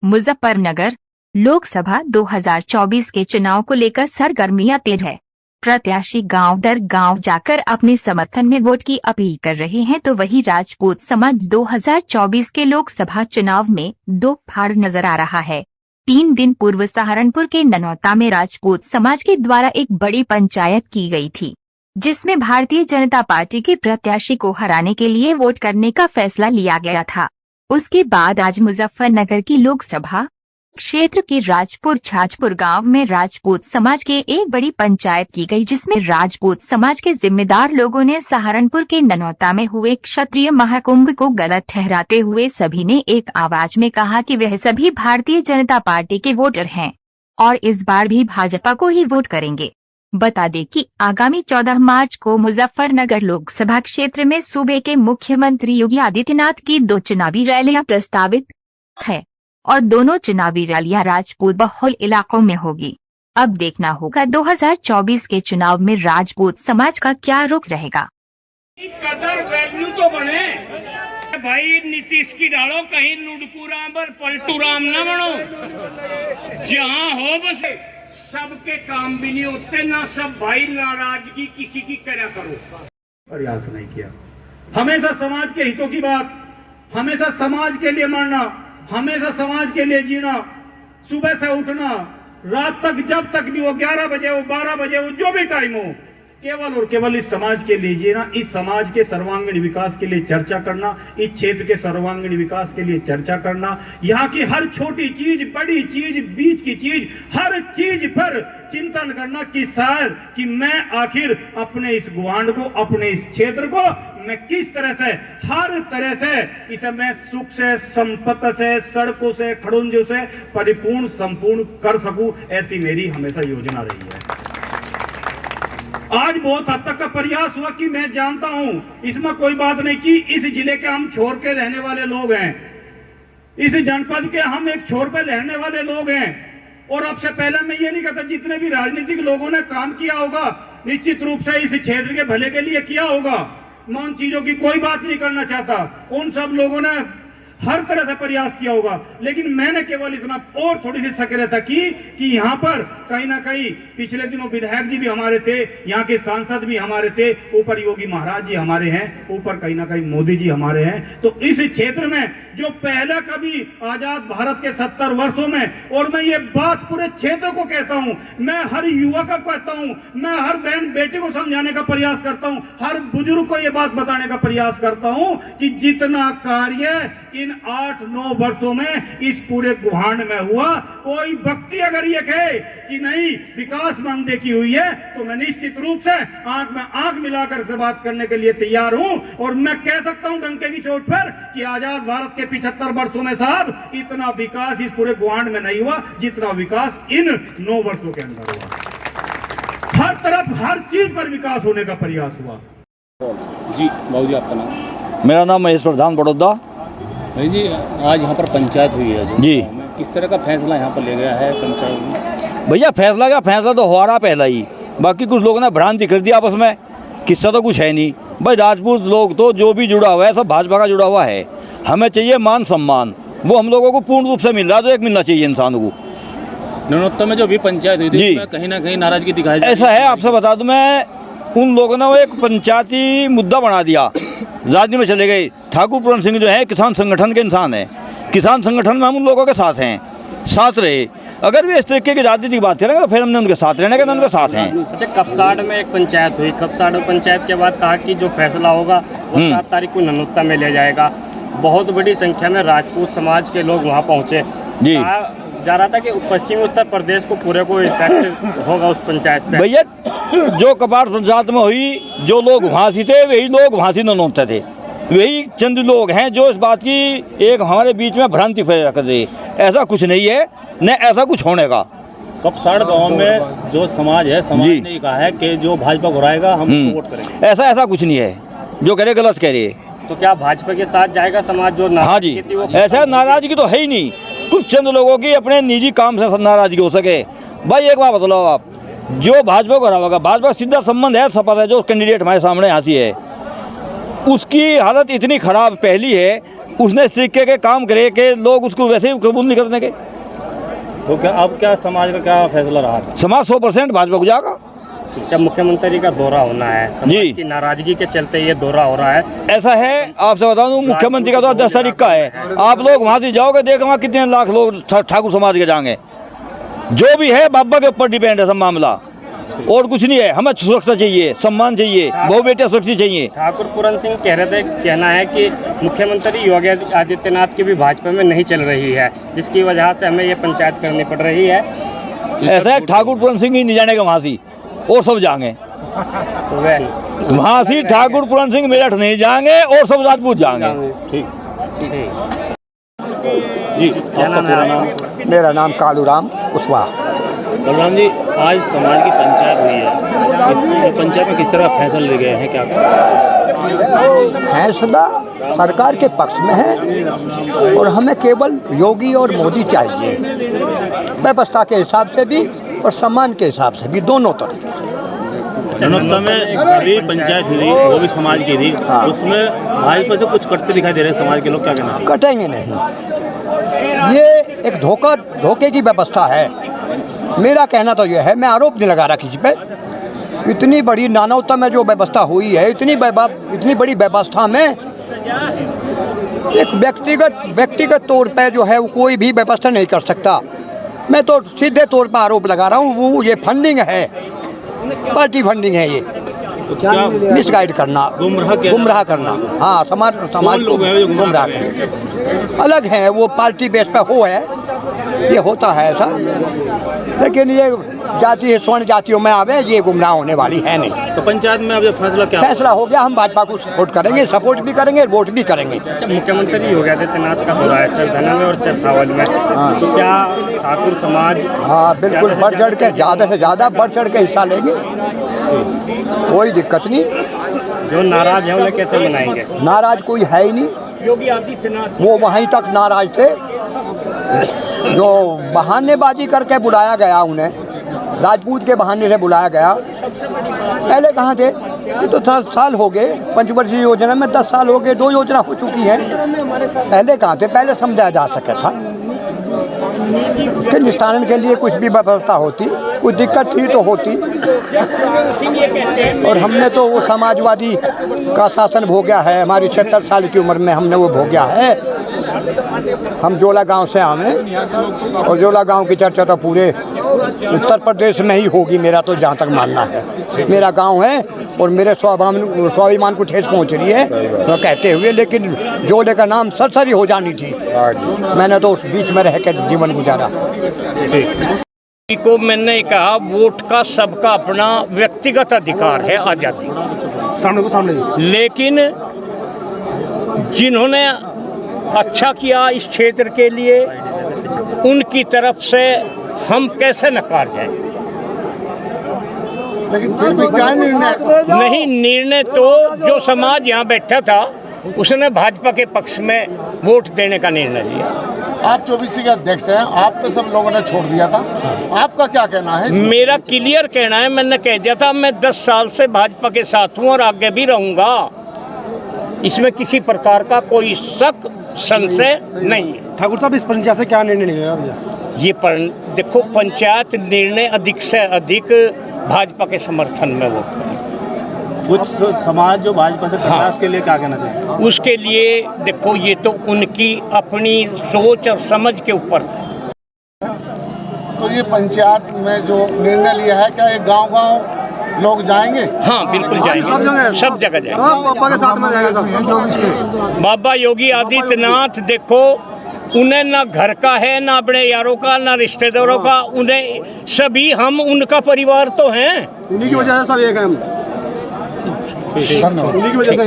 मुजफ्फरनगर लोकसभा 2024 के चुनाव को लेकर सरगर्मियां तेज है। प्रत्याशी गांव दर गांव जाकर अपने समर्थन में वोट की अपील कर रहे हैं, तो वही राजपूत समाज 2024 के लोकसभा चुनाव में दो फाड़ नजर आ रहा है। 3 दिन पूर्व सहारनपुर के ननौता में राजपूत समाज के द्वारा एक बड़ी पंचायत की गई थी, जिसमें भारतीय जनता पार्टी के प्रत्याशी को हराने के लिए वोट करने का फैसला लिया गया था। उसके बाद आज मुजफ्फरनगर की लोकसभा क्षेत्र के राजपुर छाछपुर गांव में राजपूत समाज के एक बड़ी पंचायत की गई, जिसमें राजपूत समाज के जिम्मेदार लोगों ने सहारनपुर के ननौता में हुए क्षत्रिय महाकुंभ को गलत ठहराते हुए सभी ने एक आवाज में कहा कि वह सभी भारतीय जनता पार्टी के वोटर हैं और इस बार भी भाजपा को ही वोट करेंगे। बता दें कि आगामी 14 मार्च को मुजफ्फरनगर लोकसभा क्षेत्र में सूबे के मुख्यमंत्री योगी आदित्यनाथ की 2 चुनावी रैलियां प्रस्तावित है और दोनों चुनावी रैलियां राजपूत बहुल इलाकों में होगी। अब देखना होगा 2024 के चुनाव में राजपूत समाज का क्या रुख रहेगा। कदर वैल्यू तो बने भाई, नीतीश की डालो कहीं लुड़कू राम पर पलटू राम न बनो। जहाँ हो बस सबके काम भी नहीं होते ना, सब भाई नाराजगी किसी की करा करो। प्रयास नहीं किया। हमेशा समाज के हितों की बात, हमेशा समाज के लिए मरना, हमेशा समाज के लिए जीना, सुबह से उठना रात तक, जब तक भी वो 11 बजे हो 12 बजे हो जो भी टाइम हो, केवल और केवल इस समाज के लिए जीना, इस समाज के सर्वांगीण विकास के लिए चर्चा करना, इस क्षेत्र के सर्वांगीण विकास के लिए चर्चा करना, यहाँ की हर छोटी चीज, बड़ी चीज, बीच की चीज, हर चीज पर चिंतन करना कि शायद कि मैं आखिर अपने इस गुआंढ को, अपने इस क्षेत्र को मैं किस तरह से, हर तरह से इसे मैं सुख से, संपत्ति से, सड़कों से, खड़ुंजों से परिपूर्ण संपूर्ण कर सकूं, ऐसी मेरी हमेशा योजना रही है। आज बहुत हद तक का प्रयास हुआ कि मैं जानता हूं, इसमें कोई बात नहीं कि इस जिले के हम छोर के रहने वाले लोग हैं, इस जनपद के हम एक छोर पे रहने वाले लोग हैं, और अब से पहले मैं ये नहीं कहता जितने भी राजनीतिक लोगों ने काम किया होगा निश्चित रूप से इस क्षेत्र के भले के लिए किया होगा, मैं उन चीजों की कोई बात नहीं करना चाहता, उन सब लोगों ने हर तरह से प्रयास किया होगा, लेकिन मैंने केवल इतना और थोड़ी सी सक्रियता की कि यहाँ पर कहीं ना कहीं पिछले दिनों विधायक जी भी हमारे थे, यहाँ के सांसद भी हमारे थे, ऊपर योगी महाराज जी हमारे हैं, ऊपर कहीं ना कहीं मोदी जी हमारे हैं, तो इस क्षेत्र में जो पहले कभी आजाद भारत के 70 वर्षों में, और मैं ये बात पूरे क्षेत्र को कहता हूं, मैं हर युवा को कहता हूं, मैं हर बहन बेटे को समझाने का प्रयास करता हूं, हर बुजुर्ग को ये बात बताने का प्रयास करता हूं कि जितना कार्य इन 8-9 वर्षों में इस पूरे गुहांड में हुआ, कोई व्यक्ति अगर ये कहे कि नहीं विकास में अनदेखी हुई है, तो मैं निश्चित रूप से आंख में आंख मिलाकर से बात करने के लिए तैयार हूं, और मैं कह सकता हूं डंके की चोट पर कि आजाद भारत के 75 वर्षों में साहब इतना विकास इस पूरे गुहांड में नहीं हुआ जितना विकास इन 9 वर्षों के अंदर हुआ। हर तरफ हर चीज पर विकास होने का प्रयास हुआ। जी बाबू जी, आपका नाम? मेरा नाम महेश प्रधान बड़ौदा। भाई जी, आज यहाँ पर पंचायत हुई है जो जी, किस तरह का फैसला यहाँ पर ले गया है पंचायत में? भैया फैसला क्या, फैसला तो हो रहा पहला ही, बाकी कुछ लोगों ने भ्रांति कर दी आपस में, किस्सा तो कुछ है नहीं भाई। राजपूत लोग तो जो भी जुड़ा हुआ है सब भाजपा का जुड़ा हुआ है, हमें चाहिए मान सम्मान, वो हम लोगों को पूर्ण रूप से मिल रहा है, तो एक मिलना चाहिए इंसान को। ननौता में जो भी पंचायत हुई थी कहीं ना कहीं नाराजगी दिखाई, ऐसा है, आपसे बता दूं मैं, उन लोगों ने वो एक पंचायती मुद्दा बना दिया, राजनीति में चले गए। ठाकुर पूरन सिंह जो है किसान संगठन के इंसान है, किसान संगठन में हम उन लोगों के साथ हैं, साथ रहे। अगर वे इस तरीके की राजनीति की बात करेंगे तो फिर हमने उनके साथ रहने का, उनके साथ हैं। अच्छा, कपसाड़ में एक पंचायत हुई, कपसाड़ पंचायत के बाद कहा कि जो फैसला होगा वो 7 तारीख को ननौता में ले जाएगा। बहुत बड़ी संख्या में राजपूत समाज के लोग वहाँ पहुँचे जी। जा रहा था कि पश्चिमी उत्तर प्रदेश को पूरे को इफेक्ट होगा उस पंचायत से। भैया जो कपाड़ पंचायत में हुई, जो लोग वहाँ से थे वही लोग वहाँ से ननौते थे, वही चंद लोग हैं जो इस बात की एक हमारे बीच में भ्रांति फैला कर रहे। ऐसा कुछ नहीं है, न ऐसा कुछ होने का। कपसाड़ गांव में जो समाज है, समाज ने कहा है कि जो भाजपा घुराएगा हम वोट करेंगे। ऐसा कुछ नहीं है, जो करे गलत कह रहे। तो क्या भाजपा के साथ जाएगा समाज जो? हाँ जी, ऐसा नाराजगी तो है ही नहीं, कुछ चंद लोगों की अपने निजी काम से नाराजगी हो सके। भाई एक बात बताओ आप, जो भाजपा को हराएगा, भाजपा सीधा संबंध है, सपा है, जो कैंडिडेट हमारे सामने यहाँ से है, उसकी हालत इतनी खराब पहली है, उसने इस तरीके के काम करे कि लोग उसको वैसे ही कबूल नहीं करने के। तो क्या अब क्या समाज का क्या फैसला रहा है? समाज 100% भाजपा को जाएगा। जब मुख्यमंत्री का दौरा होना है, समाज जी। की नाराजगी के चलते ये दौरा हो रहा है। ऐसा है, आपसे बता दूं, मुख्यमंत्री का तो 10 तारीख का है। आप लोग वहाँ से जाओगे, देखो वहाँ कितने लाख लोग ठाकुर समाज के जाएंगे। जो भी है बाबा के ऊपर डिपेंड है सब मामला, और कुछ नहीं है। हमें सुरक्षा चाहिए, सम्मान चाहिए, बहु बेटियाँ सुरक्षित चाहिए। ठाकुर पूरन सिंह कह रहे थे, कहना है कि मुख्यमंत्री योगी आदित्यनाथ की भी भाजपा में नहीं चल रही है, जिसकी वजह से हमें ये पंचायत करनी पड़ रही है। ऐसा है, ठाकुर पूरन सिंह ही नहीं जानेगा वहाँ से, और सब जाएंगे तो वह वहाँ से। ठाकुर पूरन सिंह मेरठ नहीं जाएंगे, और सब राजपूत जाएंगे। ठीक जी, क्या नाम है आपका? मेरा नाम कालूराम कुशवाहा। बलराम जी, आज समाज की पंचायत हुई है, इस पंचायत में किस तरह का फैसला लिए गए हैं, क्या फैसला सरकार के पक्ष में है, और हमें केवल योगी और मोदी चाहिए, व्यवस्था के हिसाब से भी और सम्मान के हिसाब से भी, दोनों तरह से। जनता में अभी पंचायत हुई, वो भी समाज की थी, हाँ। उसमें भाजपा से कुछ कटते दिखाई दे रहे हैं समाज के लोग, क्या कहना है? कटेंगे नहीं, ये एक धोखे की व्यवस्था है। मेरा कहना तो यह है, मैं आरोप नहीं लगा रहा किसी पे। इतनी बड़ी नानवता में जो व्यवस्था हुई है, इतनी बड़ी व्यवस्था में एक व्यक्तिगत तौर पे जो है वो कोई भी व्यवस्था नहीं कर सकता। मैं तो सीधे तौर पर आरोप लगा रहा हूँ, वो ये फंडिंग है, पार्टी फंडिंग है, ये तो क्या मिसगाइड करना, गुमराह करना। हाँ, समाज को लोग हैं जो गुमराह करें, अलग है, वो पार्टी बेस पे हो है, ये होता है ऐसा। लेकिन ये जाति स्वर्ण जातियों में आवे, ये गुमराह होने वाली है नहीं। तो पंचायत में अब ये फैसला क्या? फैसला हो गया, हम भाजपा को सपोर्ट करेंगे, सपोर्ट भी करेंगे, वोट भी करेंगे। अच्छा, मुख्यमंत्री योगी आदित्यनाथ का दौरा है सरधना में और चरथावल में, तो क्या ठाकुर समाज? हाँ, बिल्कुल बढ़ चढ़ के, ज़्यादा से ज़्यादा बढ़ चढ़ के हिस्सा लेंगे, कोई दिक्कत नहीं। जो नाराज है उन्हें कैसे मनाएंगे? नाराज कोई है ही नहीं, योगी आदित्यनाथ वो वहीं तक नाराज थे। जो बहानेबाजी करके बुलाया गया उन्हें, राजपूत के बहाने से बुलाया गया, पहले कहाँ थे? ये तो 10 साल हो गए, पंचवर्षीय योजना में 10 साल हो गए, 2 योजना हो चुकी हैं। पहले कहाँ थे? पहले समझाया जा सका था। उसके निस्तारण के लिए कुछ भी व्यवस्था होती, कोई दिक्कत थी तो होती। और हमने तो वो समाजवादी का शासन भोगा है, हमारी 76 साल की उम्र में हमने वो भोगा है। हम जोला गांव से आए, और जोला गांव की चर्चा तो पूरे उत्तर प्रदेश में ही होगी, मेरा तो जहाँ तक मानना है। मेरा गांव है और मेरे स्वाभिमान को ठेस पहुँच रही है तो कहते हुए, लेकिन जोले का नाम सरसरी हो जानी थी। मैंने तो उस बीच में रह कर जीवन गुजारा। को मैंने कहा, वोट का सबका अपना व्यक्तिगत अधिकार है, आज़ादी, लेकिन जिन्होंने अच्छा किया इस क्षेत्र के लिए, उनकी तरफ से हम कैसे नकार जाएं? लेकिन फिर भी क्या निर्णय? नहीं, निर्णय तो जो समाज यहाँ बैठा था उसने भाजपा के पक्ष में वोट देने का निर्णय लिया। आप 24 के अध्यक्ष हैं, आप तो सब लोगों ने छोड़ दिया था, आपका क्या कहना है? मेरा क्लियर कहना है, मैंने कह दिया था मैं 10 साल से भाजपा के साथ हूँ और आगे भी रहूँगा। इसमें किसी प्रकार का कोई शक संशय नहीं है। ठाकुर साहब, इस पंचायत से क्या निर्णय निकलेगा? ये देखो, पंचायत निर्णय अधिक से अधिक भाजपा के समर्थन में वोट करें। कुछ समाज जो भाजपा से कटा है, उसके लिए क्या कहना चाहिए? उसके लिए देखो, ये तो उनकी अपनी सोच और समझ के ऊपर है। तो ये पंचायत में जो निर्णय लिया है, क्या ये गांव-गांव लोग जाएंगे? हाँ, बिल्कुल जाएंगे, सब जगह जाएंगे। पापा के साथ में रहेगा बाबा योगी आदित्यनाथ, देखो उन्हें ना घर का है, ना अपने यारों का, ना रिश्तेदारों का, उन्हें सभी हम उनका परिवार तो हैं। उन्हीं की वजह से सब एक हैं हम। धन्यवाद। उन्हीं की वजह से